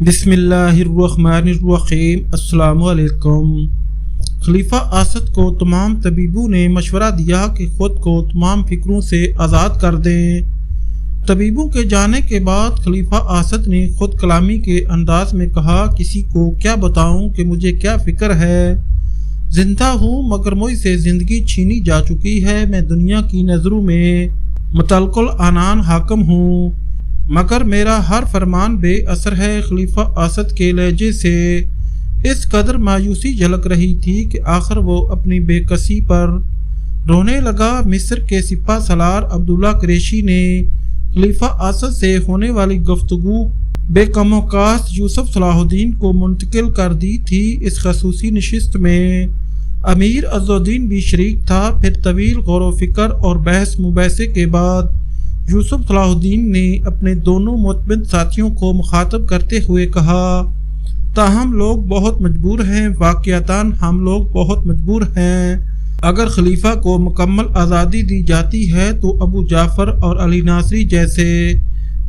بسم اللہ الرحمن الرحیم۔ السلام علیکم۔ خلیفہ اسد کو تمام طبیبوں نے مشورہ دیا کہ خود کو تمام فکروں سے آزاد کر دیں۔ طبیبوں کے جانے کے بعد خلیفہ اسد نے خود کلامی کے انداز میں کہا، کسی کو کیا بتاؤں کہ مجھے کیا فکر ہے؟ زندہ ہوں مگر مجھ سے زندگی چھینی جا چکی ہے۔ میں دنیا کی نظروں میں مطلق العنان حاکم ہوں، مگر میرا ہر فرمان بے اثر ہے۔ خلیفہ اسد کے لہجے سے اس قدر مایوسی جھلک رہی تھی کہ آخر وہ اپنی بے کسی پر رونے لگا۔ مصر کے سپہ سالار عبداللہ قریشی نے خلیفہ اسد سے ہونے والی گفتگو بے کم و کاست یوسف صلاح الدین کو منتقل کر دی تھی۔ اس خصوصی نشست میں امیر عز الدین بھی شریک تھا۔ پھر طویل غور و فکر اور بحث مباحثے کے بعد یوسف صلاح الدین نے اپنے دونوں متبن ساتھیوں کو مخاطب کرتے ہوئے کہا، تاہم لوگ بہت مجبور ہیں، واقعتاً ہم لوگ بہت مجبور ہیں۔ اگر خلیفہ کو مکمل آزادی دی جاتی ہے تو ابو جعفر اور علی ناصری جیسے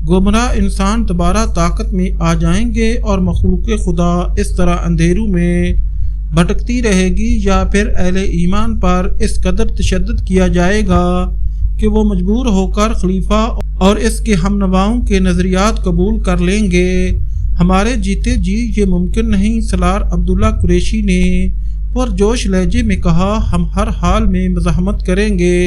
گمراہ انسان دوبارہ طاقت میں آ جائیں گے اور مخلوق خدا اس طرح اندھیروں میں بھٹکتی رہے گی، یا پھر اہل ایمان پر اس قدر تشدد کیا جائے گا کہ وہ مجبور ہو کر خلیفہ اور اس کے ہم نواؤں کے نظریات قبول کر لیں گے۔ ہمارے جیتے جی یہ ممکن نہیں۔ سالار عبداللہ قریشی نے پرجوش لہجے میں کہا، ہم ہر حال میں مزاحمت کریں گے،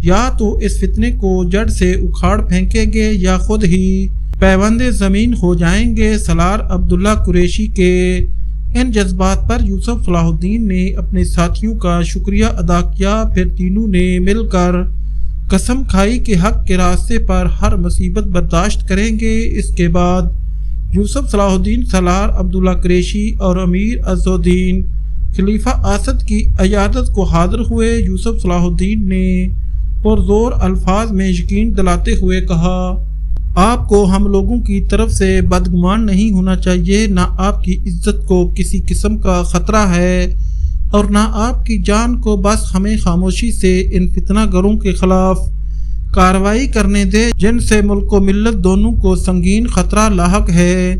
یا تو اس فتنے کو جڑ سے اکھاڑ پھینکیں گے یا خود ہی پیوند زمین ہو جائیں گے۔ سالار عبداللہ قریشی کے ان جذبات پر یوسف صلاح الدین نے اپنے ساتھیوں کا شکریہ ادا کیا۔ پھر تینوں نے مل کر قسم کھائی کہ حق کے راستے پر ہر مصیبت برداشت کریں گے۔ اس کے بعد یوسف صلاح الدین، سالار عبداللہ قریشی اور امیر عز الدین خلیفہ اسد کی عیادت کو حاضر ہوئے۔ یوسف صلاح الدین نے پرزور الفاظ میں یقین دلاتے ہوئے کہا، آپ کو ہم لوگوں کی طرف سے بدگمان نہیں ہونا چاہیے، نہ آپ کی عزت کو کسی قسم کا خطرہ ہے اور نہ آپ کی جان کو۔ بس ہمیں خاموشی سے ان فتنہ گروں کے خلاف کارروائی کرنے دے جن سے ملک و ملت دونوں کو سنگین خطرہ لاحق ہے۔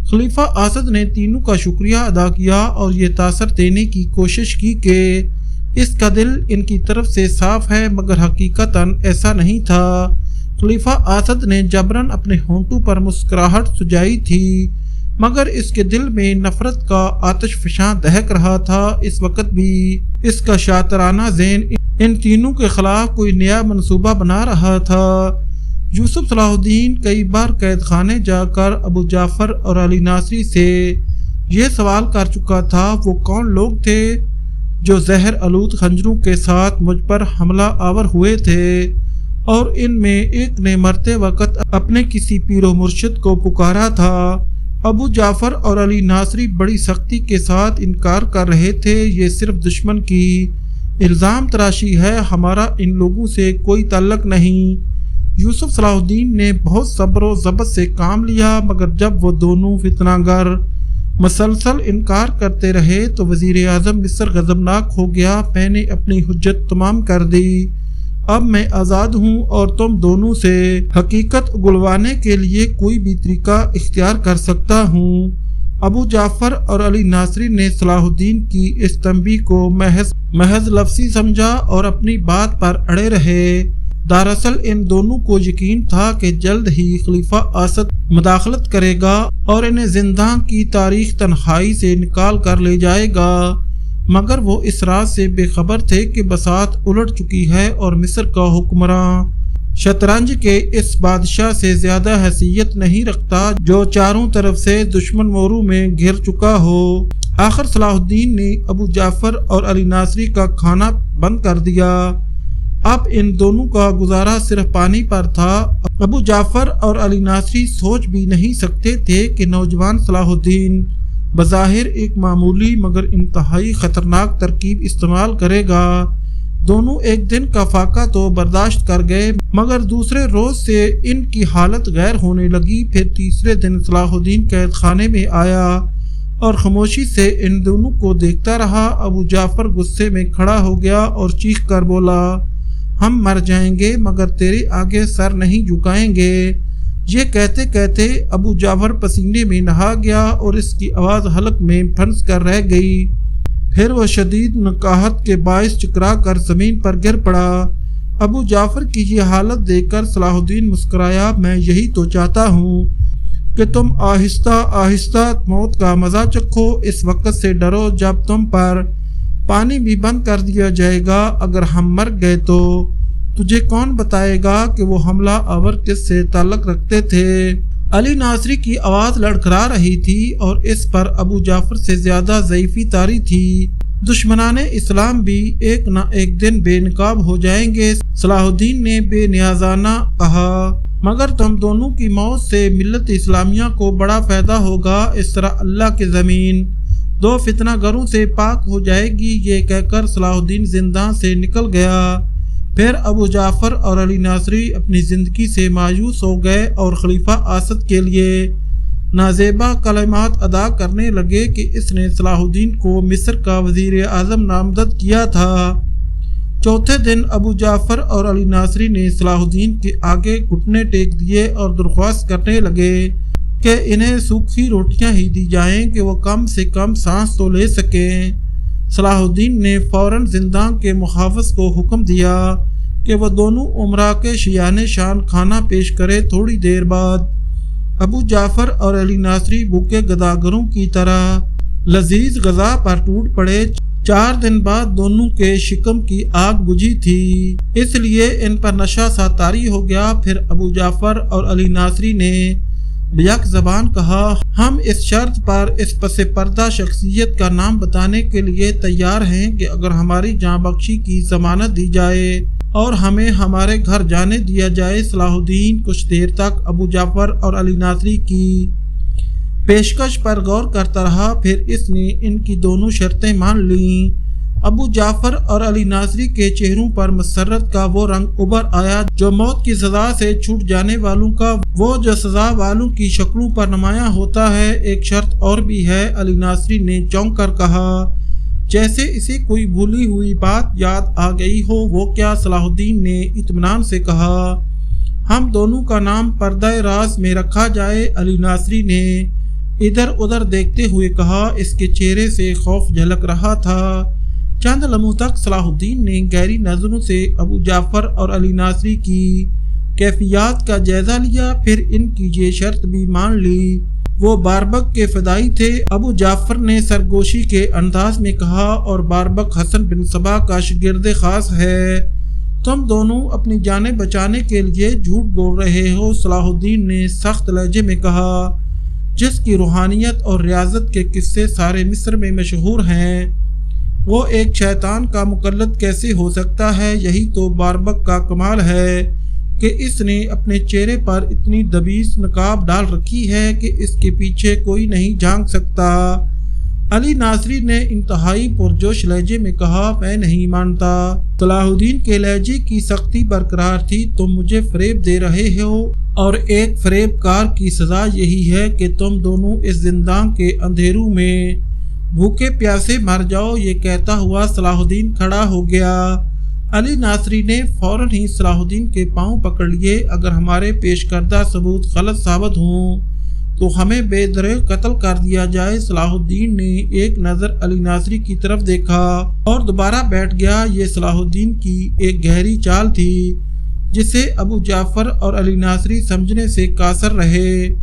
خلیفہ اسد نے تینوں کا شکریہ ادا کیا اور یہ تاثر دینے کی کوشش کی کہ اس کا دل ان کی طرف سے صاف ہے، مگر حقیقتاً ایسا نہیں تھا۔ خلیفہ اسد نے جبراً اپنے ہونٹوں پر مسکراہٹ سجائی تھی، مگر اس کے دل میں نفرت کا آتش فشاں دہک رہا تھا۔ اس وقت بھی اس کا شاطرانہ ذہن ان تینوں کے خلاف کوئی نیا منصوبہ بنا رہا تھا۔ یوسف صلاح الدین کئی بار قید خانے جا کر ابو جعفر اور علی ناصری سے یہ سوال کر چکا تھا، وہ کون لوگ تھے جو زہر آلود خنجروں کے ساتھ مجھ پر حملہ آور ہوئے تھے، اور ان میں ایک نے مرتے وقت اپنے کسی پیر و مرشد کو پکارا تھا۔ ابو جعفر اور علی ناصری بڑی سختی کے ساتھ انکار کر رہے تھے، یہ صرف دشمن کی الزام تراشی ہے، ہمارا ان لوگوں سے کوئی تعلق نہیں۔ یوسف صلاح الدین نے بہت صبر و ضبط سے کام لیا، مگر جب وہ دونوں فتنہ گر مسلسل انکار کرتے رہے تو وزیر اعظم مصر غضبناک ہو گیا۔ میں نے اپنی حجت تمام کر دی، اب میں آزاد ہوں اور تم دونوں سے حقیقت اگلوانے کے لیے کوئی بھی طریقہ اختیار کر سکتا ہوں۔ ابو جعفر اور علی ناصری نے صلاح الدین کی اس تنبیہ کو محض لفظی سمجھا اور اپنی بات پر اڑے رہے۔ دراصل ان دونوں کو یقین تھا کہ جلد ہی خلیفہ اسد مداخلت کرے گا اور انہیں زنداں کی تاریخ تنہائی سے نکال کر لے جائے گا، مگر وہ اس راز سے بے خبر تھے کہ بساط الٹ چکی ہے اور مصر کا حکمراں شطرنج کے اس بادشاہ سے زیادہ حیثیت نہیں رکھتا جو چاروں طرف سے دشمن موروں میں گھر چکا ہو۔ آخر صلاح الدین نے ابو جعفر اور علی ناصری کا کھانا بند کر دیا۔ اب ان دونوں کا گزارا صرف پانی پر تھا۔ ابو جعفر اور علی ناصری سوچ بھی نہیں سکتے تھے کہ نوجوان صلاح الدین بظاہر ایک معمولی مگر انتہائی خطرناک ترکیب استعمال کرے گا۔ دونوں ایک دن کا فاقہ تو برداشت کر گئے، مگر دوسرے روز سے ان کی حالت غیر ہونے لگی۔ پھر تیسرے دن صلاح الدین قید خانے میں آیا اور خاموشی سے ان دونوں کو دیکھتا رہا۔ ابو جعفر غصے میں کھڑا ہو گیا اور چیخ کر بولا، ہم مر جائیں گے مگر تیرے آگے سر نہیں جھکائیں گے۔ یہ کہتے کہتے ابو جعفر پسینے میں نہا گیا اور اس کی آواز حلق میں پھنس کر رہ گئی۔ پھر وہ شدید نکاہت کے باعث چکرا کر زمین پر گر پڑا۔ ابو جعفر کی یہ حالت دیکھ کر صلاح الدین مسکرایا، میں یہی تو چاہتا ہوں کہ تم آہستہ آہستہ موت کا مزہ چکھو۔ اس وقت سے ڈرو جب تم پر پانی بھی بند کر دیا جائے گا۔ اگر ہم مر گئے تو تجھے کون بتائے گا کہ وہ حملہ آور کس سے تعلق رکھتے تھے؟ علی ناصری کی آواز لڑکھڑا رہی تھی اور اس پر ابو جعفر سے زیادہ ضعیفی طاری تھی۔ دشمنان اسلام بھی ایک نہ ایک دن بے نقاب ہو جائیں گے، صلاح الدین نے بے نیازانہ کہا، مگر تم دونوں کی موت سے ملت اسلامیہ کو بڑا فائدہ ہوگا۔ اس طرح اللہ کی زمین دو فتنہ گروں سے پاک ہو جائے گی۔ یہ کہہ کر صلاح الدین زندان سے نکل گیا۔ پھر ابو جعفر اور علی ناصری اپنی زندگی سے مایوس ہو گئے اور خلیفہ آسد کے لیے نازیبا کلمات ادا کرنے لگے کہ اس نے صلاح الدین کو مصر کا وزیر اعظم نامزد کیا تھا۔ چوتھے دن ابو جعفر اور علی ناصری نے صلاح الدین کے آگے گھٹنے ٹیک دیے اور درخواست کرنے لگے کہ انہیں سوکھی روٹیاں ہی دی جائیں کہ وہ کم سے کم سانس تو لے سکیں۔ صلاح الدین نے فوراً زندان کے محافظ کو حکم دیا کہ وہ دونوں امراء کے شیان شان کھانا پیش کرے۔ تھوڑی دیر بعد ابو جعفر اور علی ناصری بھوکے گداگروں کی طرح لذیذ غذا پر ٹوٹ پڑے۔ 4 دن بعد دونوں کے شکم کی آگ بجھی تھی، اس لیے ان پر نشہ سا طاری ہو گیا۔ پھر ابو جعفر اور علی ناصری نے بیک زبان کہا، ہم اس شرط پر اس پس پردہ شخصیت کا نام بتانے کے لیے تیار ہیں کہ اگر ہماری جان بخشی کی ضمانت دی جائے اور ہمیں ہمارے گھر جانے دیا جائے۔ صلاح الدین کچھ دیر تک ابو جعفر اور علی ناصری کی پیشکش پر غور کرتا رہا، پھر اس نے ان کی دونوں شرطیں مان لیں۔ ابو جعفر اور علی ناصری کے چہروں پر مسرت کا وہ رنگ ابھر آیا جو موت کی سزا سے چھوٹ جانے والوں کا وہ جو سزا والوں کی شکلوں پر نمایاں ہوتا ہے۔ ایک شرط اور بھی ہے، علی ناصری نے چونک کر کہا، جیسے اسے کوئی بھولی ہوئی بات یاد آ گئی ہو۔ وہ کیا؟ صلاح الدین نے اطمینان سے کہا، ہم دونوں کا نام پردہ راز میں رکھا جائے۔ علی ناصری نے ادھر ادھر دیکھتے ہوئے کہا، اس کے چہرے سے خوف جھلک رہا تھا۔ چند لمحوں تک صلاح الدین نے گہری نظروں سے ابو جعفر اور علی ناصری کی کیفیات کا جائزہ لیا، پھر ان کی یہ شرط بھی مان لی۔ وہ باربک کے فدائی تھے۔ ابو جعفر نے سرگوشی کے انداز میں کہا، اور باربک حسن بن صبا کا شاگرد خاص ہے۔ تم دونوں اپنی جانیں بچانے کے لیے جھوٹ بول رہے ہو، صلاح الدین نے سخت لہجے میں کہا، جس کی روحانیت اور ریاضت کے قصے سارے مصر میں مشہور ہیں، وہ ایک شیطان کا مقلد کیسے ہو سکتا ہے؟ یہی تو باربک کا کمال ہے کہ اس نے اپنے چہرے پر اتنی دبیس نقاب ڈال رکھی ہے کہ اس کے پیچھے کوئی نہیں جھانک سکتا۔ علی ناصری نے انتہائی پرجوش لہجے میں کہا، میں نہیں مانتا۔ صلاح الدین کے لہجے کی سختی برقرار تھی، تم مجھے فریب دے رہے ہو، اور ایک فریب کار کی سزا یہی ہے کہ تم دونوں اس زندان کے اندھیروں میں بھوکے پیاسے مر جاؤ۔ یہ کہتا ہوا صلاح الدین کھڑا ہو گیا۔ علی ناصری نے فوراً ہی صلاح الدین کے پاؤں پکڑ لیے، اگر ہمارے پیش کردہ ثبوت غلط ثابت ہوں تو ہمیں بے دریغ قتل کر دیا جائے۔ صلاح الدین نے ایک نظر علی ناصری کی طرف دیکھا اور دوبارہ بیٹھ گیا۔ یہ صلاح الدین کی ایک گہری چال تھی جسے ابو جعفر اور علی ناصری سمجھنے سے قاصر رہے۔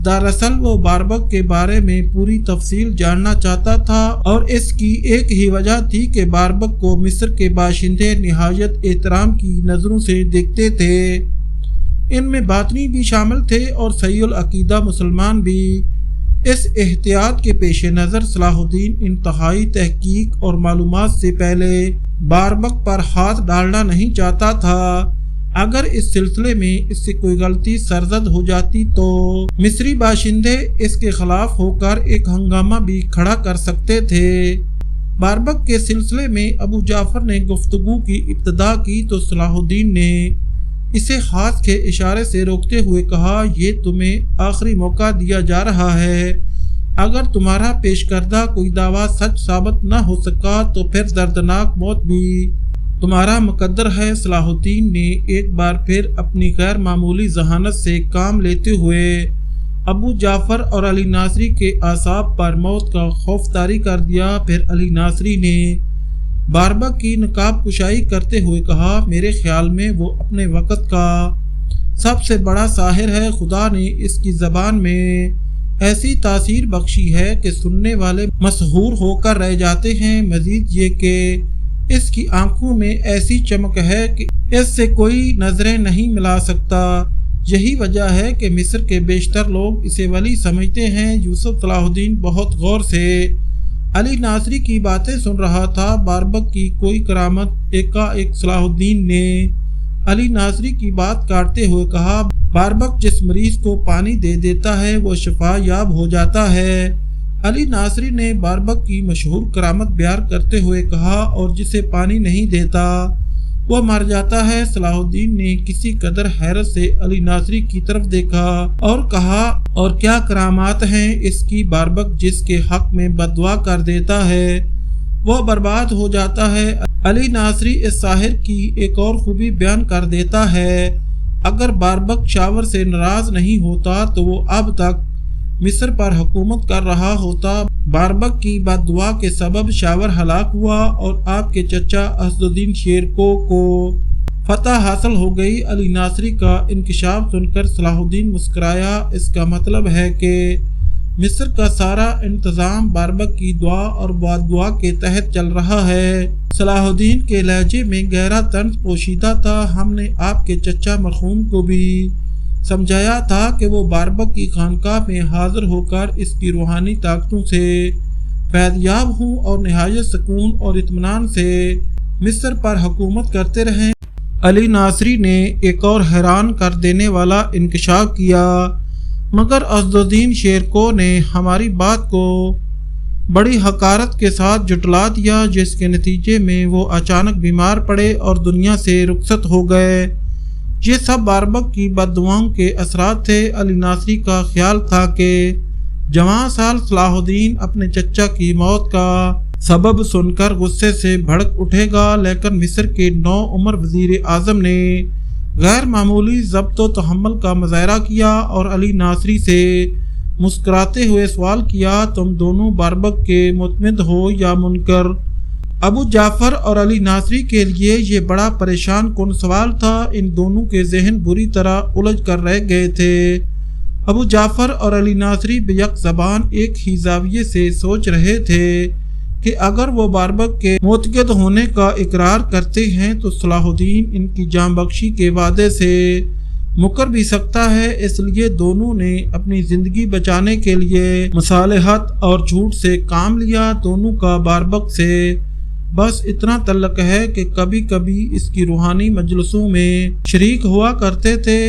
دراصل وہ باربک کے بارے میں پوری تفصیل جاننا چاہتا تھا، اور اس کی ایک ہی وجہ تھی کہ باربک کو مصر کے باشندے نہایت احترام کی نظروں سے دیکھتے تھے۔ ان میں باطنی بھی شامل تھے اور صحیح العقیدہ مسلمان بھی۔ اس احتیاط کے پیش نظر صلاح الدین انتہائی تحقیق اور معلومات سے پہلے باربک پر ہاتھ ڈالنا نہیں چاہتا تھا۔ اگر اس سلسلے میں اس سے کوئی غلطی سرزد ہو جاتی تو مصری باشندے اس کے خلاف ہو کر ایک ہنگامہ بھی کھڑا کر سکتے تھے۔ باربک کے سلسلے میں ابو جعفر نے گفتگو کی ابتدا کی تو صلاح الدین نے اسے ہاتھ کے اشارے سے روکتے ہوئے کہا، یہ تمہیں آخری موقع دیا جا رہا ہے۔ اگر تمہارا پیش کردہ کوئی دعویٰ سچ ثابت نہ ہو سکا تو پھر دردناک موت بھی تمہارا مقدر ہے۔ صلاح الدین نے ایک بار پھر اپنی غیر معمولی ذہانت سے کام لیتے ہوئے ابو جعفر اور علی ناصری کے اعصاب پر موت کا خوف طاری کر دیا۔ پھر علی ناصری نے باربک کی نقاب کشائی کرتے ہوئے کہا، میرے خیال میں وہ اپنے وقت کا سب سے بڑا ساحر ہے۔ خدا نے اس کی زبان میں ایسی تاثیر بخشی ہے کہ سننے والے مسحور ہو کر رہ جاتے ہیں۔ مزید یہ کہ اس کی آنکھوں میں ایسی چمک ہے کہ اس سے کوئی نظریں نہیں ملا سکتا۔ یہی وجہ ہے کہ مصر کے بیشتر لوگ اسے ولی سمجھتے ہیں۔ یوسف صلاح الدین بہت غور سے علی ناصری کی باتیں سن رہا تھا۔ باربک کی کوئی کرامت ایک صلاح الدین نے علی ناصری کی بات کاٹتے ہوئے کہا، باربک جس مریض کو پانی دے دیتا ہے وہ شفا یاب ہو جاتا ہے۔ علی ناصری نے باربک کی مشہور کرامت بیان کرتے ہوئے کہا، اور جسے پانی نہیں دیتا وہ مر جاتا ہے۔ صلاح الدین نے کسی قدر حیرت سے علی ناصری کی طرف دیکھا اور کہا، اور کیا کرامات ہیں اس کی؟ باربک جس کے حق میں بد دعا کر دیتا ہے وہ برباد ہو جاتا ہے۔ علی ناصری اس ساحر کی ایک اور خوبی بیان کر دیتا ہے، اگر باربک شاور سے ناراض نہیں ہوتا تو وہ اب تک مصر پر حکومت کر رہا ہوتا۔ باربک کی بد دعا کے سبب شاور ہلاک ہوا اور آپ کے چچا اسد الدین شیر کو فتح حاصل ہو گئی۔ علی ناصری کا انکشاف سن کر صلاح الدین مسکرایا۔ اس کا مطلب ہے کہ مصر کا سارا انتظام باربک کی دعا اور بد دعا کے تحت چل رہا ہے۔ صلاح الدین کے لہجے میں گہرا طنز پوشیدہ تھا۔ ہم نے آپ کے چچا مرحوم کو بھی سمجھایا تھا کہ وہ باربک کی خانقاہ میں حاضر ہو کر اس کی روحانی طاقتوں سے فیض یاب ہوں اور نہایت سکون اور اطمینان سے مصر پر حکومت کرتے رہیں۔ علی ناصری نے ایک اور حیران کر دینے والا انکشاف کیا، مگر اسد الدین شیرکو نے ہماری بات کو بڑی حقارت کے ساتھ جھٹلا دیا، جس کے نتیجے میں وہ اچانک بیمار پڑے اور دنیا سے رخصت ہو گئے۔ یہ سب باربک کی بد دعاؤں کے اثرات تھے۔ علی ناصری کا خیال تھا کہ جوان سال صلاح الدین اپنے چچا کی موت کا سبب سن کر غصے سے بھڑک اٹھے گا، لیکن مصر کے نوعمر وزیر اعظم نے غیر معمولی ضبط و تحمل کا مظاہرہ کیا اور علی ناصری سے مسکراتے ہوئے سوال کیا، تم دونوں باربک کے معتمد ہو یا منکر؟ ابو جعفر اور علی ناصری کے لیے یہ بڑا پریشان کن سوال تھا۔ ان دونوں کے ذہن بری طرح الجھ کر رہ گئے تھے۔ ابو جعفر اور علی ناصری بیک زبان ایک ہی زاویے سے سوچ رہے تھے کہ اگر وہ باربک کے معتقد ہونے کا اقرار کرتے ہیں تو صلاح الدین ان کی جان بخشی کے وعدے سے مکر بھی سکتا ہے۔ اس لیے دونوں نے اپنی زندگی بچانے کے لیے مصالحت اور جھوٹ سے کام لیا۔ دونوں کا باربک سے بس اتنا تعلق ہے کہ کبھی کبھی اس کی روحانی مجلسوں میں شریک ہوا کرتے تھے۔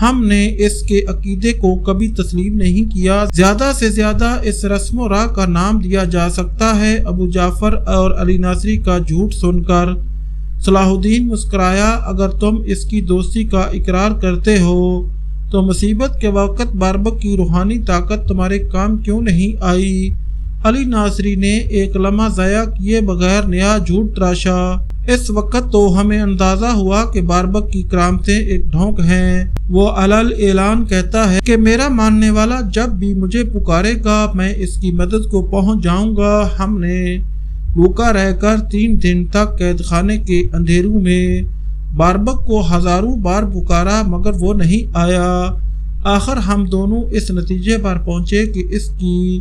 ہم نے اس کے عقیدے کو کبھی تسلیم نہیں کیا۔ زیادہ سے زیادہ اس رسم و راہ کا نام دیا جا سکتا ہے۔ ابو جعفر اور علی ناصری کا جھوٹ سن کر صلاح الدین مسکرایا، اگر تم اس کی دوستی کا اقرار کرتے ہو تو مصیبت کے وقت باربک کی روحانی طاقت تمہارے کام کیوں نہیں آئی؟ علی ناصری نے ایک لمحہ ضائع کیے بغیر نیا جھوٹ تراشا۔ اس وقت تو ہمیں اندازہ ہوا کہ باربک کی کرامتیں ایک ڈھونگ ہیں۔ وہ علل اعلان کہتا ہے کہ میرا ماننے والا جب بھی مجھے پکارے گا میں اس کی مدد کو پہنچ جاؤں گا۔ ہم نے بھوکا رہ کر 3 دن تک قید خانے کے اندھیروں میں باربک کو ہزاروں بار پکارا مگر وہ نہیں آیا۔ آخر ہم دونوں اس نتیجے پر پہنچے کہ اس کی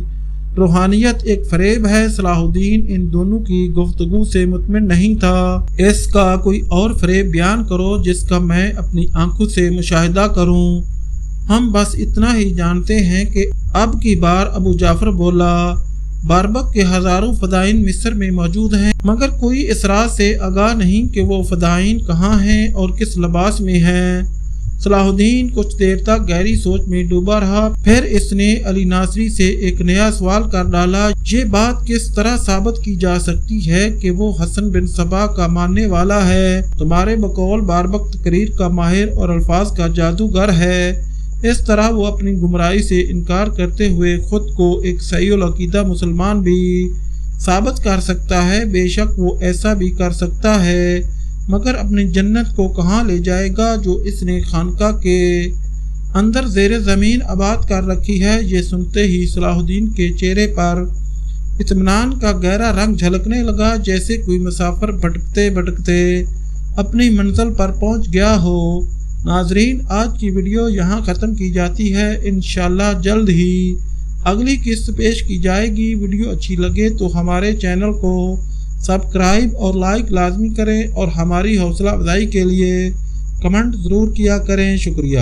روحانیت ایک فریب ہے۔ صلاح الدین ان دونوں کی گفتگو سے مطمئن نہیں تھا۔ اس کا کوئی اور فریب بیان کرو جس کا میں اپنی آنکھوں سے مشاہدہ کروں۔ ہم بس اتنا ہی جانتے ہیں کہ اب کی بار ابو جعفر بولا، باربک کے ہزاروں فدائین مصر میں موجود ہیں، مگر کوئی اس راز سے آگاہ نہیں کہ وہ فدائین کہاں ہیں اور کس لباس میں ہیں۔ صلاح الدین کچھ دیر تک گہری سوچ میں ڈوبا رہا، پھر اس نے علی ناصری سے ایک نیا سوال کر ڈالا، یہ بات کس طرح ثابت کی جا سکتی ہے کہ وہ حسن بن صبا کا ماننے والا ہے؟ تمہارے بقول باربک تقریر کا ماہر اور الفاظ کا جادوگر ہے۔ اس طرح وہ اپنی گمراہی سے انکار کرتے ہوئے خود کو ایک صحیح العقیدہ مسلمان بھی ثابت کر سکتا ہے۔ بے شک وہ ایسا بھی کر سکتا ہے مگر اپنی جنت کو کہاں لے جائے گا جو اس نے خانقاہ کے اندر زیر زمین آباد کر رکھی ہے۔ یہ سنتے ہی صلاح الدین کے چہرے پر اطمینان کا گہرا رنگ جھلکنے لگا، جیسے کوئی مسافر بھٹکتے بھٹکتے اپنی منزل پر پہنچ گیا ہو۔ ناظرین، آج کی ویڈیو یہاں ختم کی جاتی ہے۔ انشاءاللہ جلد ہی اگلی قسط پیش کی جائے گی۔ ویڈیو اچھی لگے تو ہمارے چینل کو سبسکرائب اور لائک لازمی کریں اور ہماری حوصلہ افزائی کے لیے کمنٹ ضرور کیا کریں۔ شکریہ۔